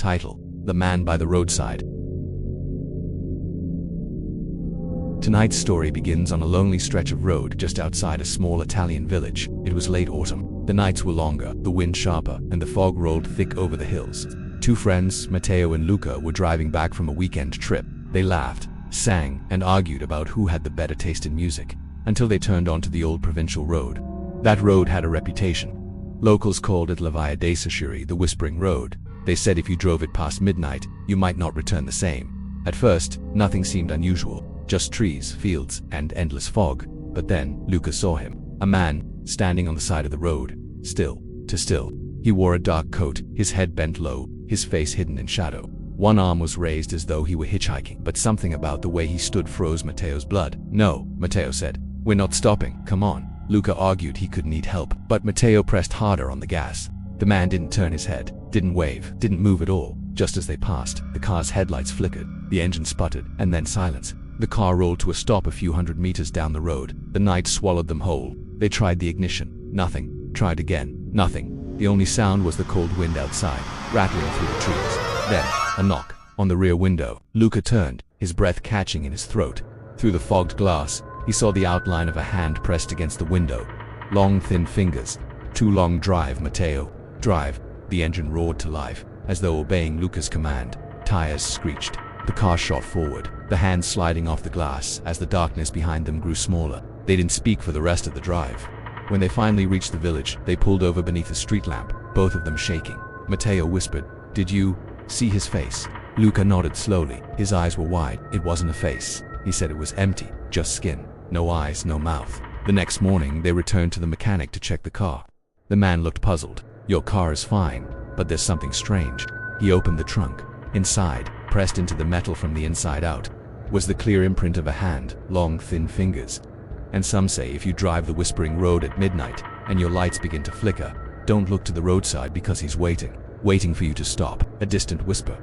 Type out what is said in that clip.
Title: The Man by the Roadside. Tonight's story begins on a lonely stretch of road just outside a small Italian village. It was late autumn. The nights were longer, the wind sharper, and the fog rolled thick over the hills. Two friends, Matteo and Luca, were driving back from a weekend trip. They laughed, sang, and argued about who had the better taste in music, until they turned onto the old provincial road. That road had a reputation. Locals called it La Via dei Sicuri, the Whispering Road. They said if you drove it past midnight, you might not return the same. At first, nothing seemed unusual, just trees, fields, and endless fog. But then, Luca saw him. A man, standing on the side of the road, still to still. He wore a dark coat, his head bent low, his face hidden in shadow. One arm was raised as though he were hitchhiking, but something about the way he stood froze Matteo's blood. "No," Matteo said. "We're not stopping, come on." Luca argued he could need help, but Matteo pressed harder on the gas. The man didn't turn his head, didn't wave, didn't move at all. Just as they passed, the car's headlights flickered, the engine sputtered, and then silence. The car rolled to a stop a few hundred meters down the road. The night swallowed them whole. They tried the ignition. Nothing. Tried again. Nothing. The only sound was the cold wind outside, rattling through the trees. Then, a knock on the rear window. Luca turned, his breath catching in his throat. Through the fogged glass, he saw the outline of a hand pressed against the window. Long, thin fingers. "Too long. Drive, Matteo. Drive." The engine roared to life, as though obeying Luca's command. Tires screeched. The car shot forward, the hand sliding off the glass as the darkness behind them grew smaller. They didn't speak for the rest of the drive. When they finally reached the village, they pulled over beneath a street lamp, both of them shaking. Matteo whispered, "Did you see his face?" Luca nodded slowly. His eyes were wide. "It wasn't a face," he said. "It was empty, just skin. No eyes, no mouth." The next morning, they returned to the mechanic to check the car. The man looked puzzled. "Your car is fine, but there's something strange." He opened the trunk. Inside, pressed into the metal from the inside out, was the clear imprint of a hand, long, thin fingers. And some say if you drive the Whispering Road at midnight and your lights begin to flicker, don't look to the roadside because he's waiting for you to stop. A distant whisper.